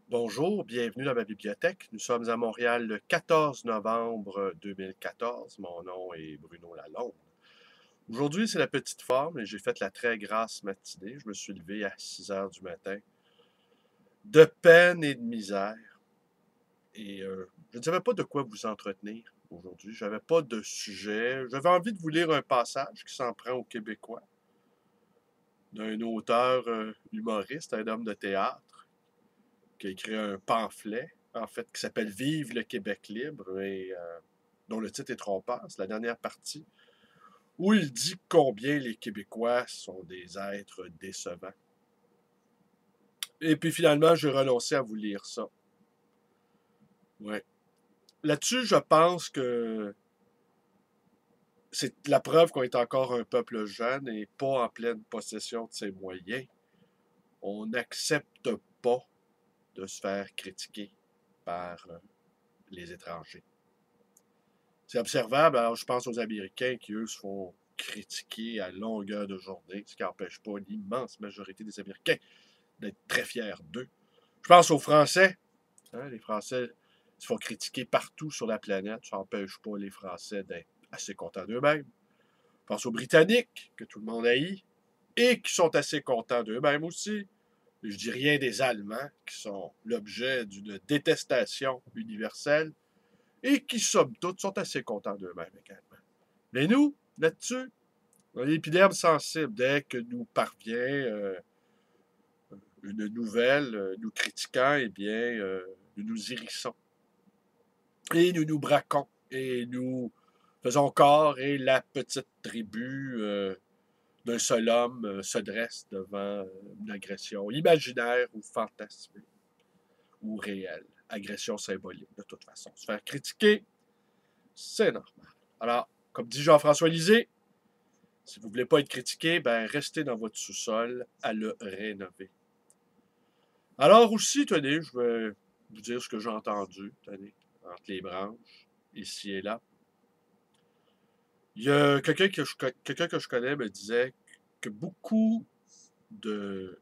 Bonjour, bienvenue dans ma bibliothèque. Nous sommes à Montréal le 14 novembre 2014. Mon nom est Bruno Lalonde. Aujourd'hui, c'est la petite forme et j'ai fait la très grasse matinée. Je me suis levé à 6 heures du matin, de peine et de misère. Et je ne savais pas de quoi vous entretenir aujourd'hui. Je n'avais pas de sujet. J'avais envie de vous lire un passage qui s'en prend aux Québécois, d'un auteur humoriste, un homme de théâtre, qui a écrit un pamphlet, en fait, qui s'appelle Vive le Québec libre, et dont le titre est trompeur. C'est la dernière partie, où il dit combien les Québécois sont des êtres décevants. Et puis finalement, j'ai renoncé à vous lire ça. Ouais. Là-dessus, je pense que c'est la preuve qu'on est encore un peuple jeune et pas en pleine possession de ses moyens. On n'accepte pas de se faire critiquer par les étrangers. C'est observable. Alors, je pense aux Américains qui, eux, se font critiquer à longueur de journée, ce qui n'empêche pas l'immense majorité des Américains d'être très fiers d'eux. Je pense aux Français. Hein, les Français se font critiquer partout sur la planète. Ça n'empêche pas les Français d'être assez contents d'eux-mêmes. Je pense aux Britanniques, que tout le monde haït, et qui sont assez contents d'eux-mêmes aussi. Je dis rien des Allemands, qui sont l'objet d'une détestation universelle et qui, somme toute, sont assez contents d'eux-mêmes également. Mais nous, là-dessus, on est l'épiderme sensible. Dès que nous parvient une nouvelle nous critiquant, eh bien, nous nous hérissons. Et nous nous braquons. Et nous faisons corps et la petite tribu d'un seul homme se dresse devant une agression imaginaire ou fantasmée ou réelle. Agression symbolique, de toute façon. Se faire critiquer, c'est normal. Alors, comme dit Jean-François Lisée, si vous ne voulez pas être critiqué, ben restez dans votre sous-sol à le rénover. Alors aussi, tenez, je vais vous dire ce que j'ai entendu, tenez, entre les branches, ici et là. Il y a quelqu'un que je connais me disait que beaucoup de...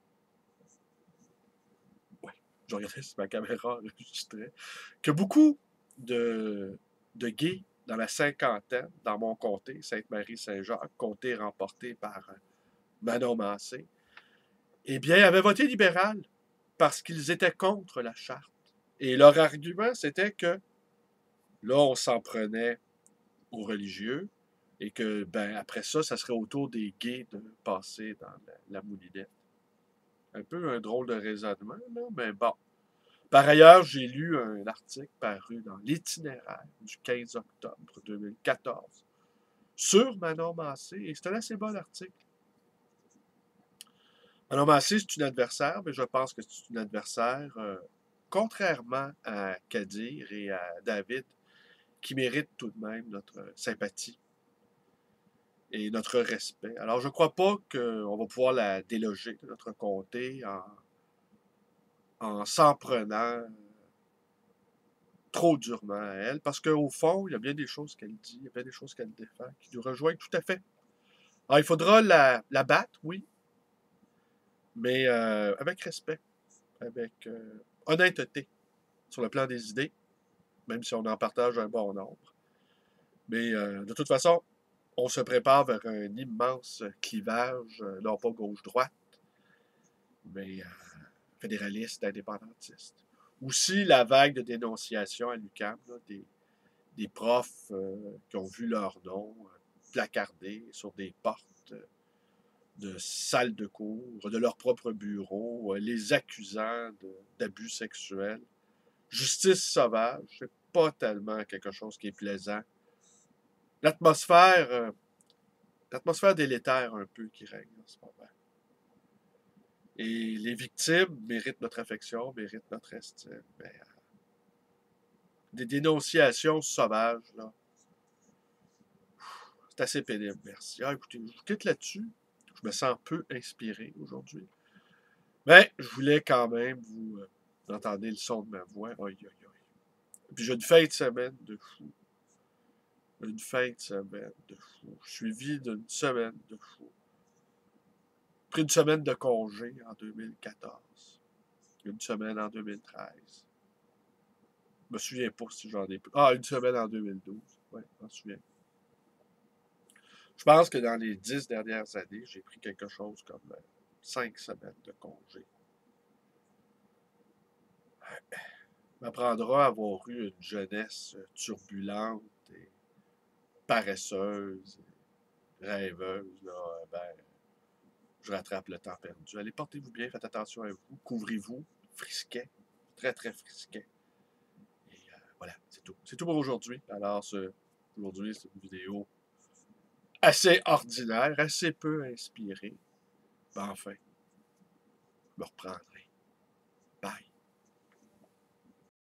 Ouais, je regardais si ma caméra enregistrait. Que beaucoup de gays dans la cinquantaine, dans mon comté, Sainte-Marie-Saint-Jacques, comté remporté par Manon Massé, eh bien, avaient voté libéral parce qu'ils étaient contre la charte. Et leur argument, c'était que là, on s'en prenait aux religieux et que, ben, après ça, ça serait au tour des gays de passer dans la moulinette. Un peu un drôle de raisonnement, là, mais bon. Par ailleurs, j'ai lu un article paru dans l'Itinéraire du 15 octobre 2014 sur Manon Massé, et c'est un assez bon article. Manon Massé, c'est une adversaire, mais je pense que c'est une adversaire, contrairement à Kadir et à David, qui mérite tout de même notre sympathie et notre respect. Alors, je ne crois pas qu'on va pouvoir la déloger de notre comté en s'en prenant trop durement à elle, parce qu'au fond, il y a bien des choses qu'elle dit, il y a bien des choses qu'elle défend, qui nous rejoignent tout à fait. Alors, il faudra la battre, oui, mais avec respect, avec honnêteté sur le plan des idées, même si on en partage un bon nombre. Mais de toute façon, on se prépare vers un immense clivage, non pas gauche-droite, mais fédéraliste, indépendantiste. Aussi, la vague de dénonciation à l'UQAM, des profs qui ont vu leur nom placardé sur des portes de salles de cours, de leur propre bureau, les accusant d'abus sexuels. Justice sauvage, c'est pas tellement quelque chose qui est plaisant. L'atmosphère, l'atmosphère délétère un peu qui règne en ce moment. Et les victimes méritent notre affection, méritent notre estime. Mais, des dénonciations sauvages, là, c'est assez pénible, merci. Ah, écoutez, je vous quitte là-dessus. Je me sens peu inspiré aujourd'hui. Mais je voulais quand même vous entendre le son de ma voix. Aïe, aïe, aïe. Puis j'ai une fin de semaine de fou. Une fin de semaine de fou. Suivi d'une semaine de fou. Pris une semaine de congé en 2014. Une semaine en 2013. Je me souviens pas si j'en ai plus. Ah, une semaine en 2012. Oui, je m'en souviens. Je pense que dans les 10 dernières années, j'ai pris quelque chose comme 5 semaines de congé. M'apprendra à avoir eu une jeunesse turbulente et paresseuse, et rêveuse. Là, ben, je rattrape le temps perdu. Allez, portez-vous bien, faites attention à vous, couvrez-vous, frisquet, très très frisquet. Et voilà, c'est tout. C'est tout pour aujourd'hui. Alors, aujourd'hui, c'est une vidéo assez ordinaire, assez peu inspirée. Ben, enfin, je me reprendrai.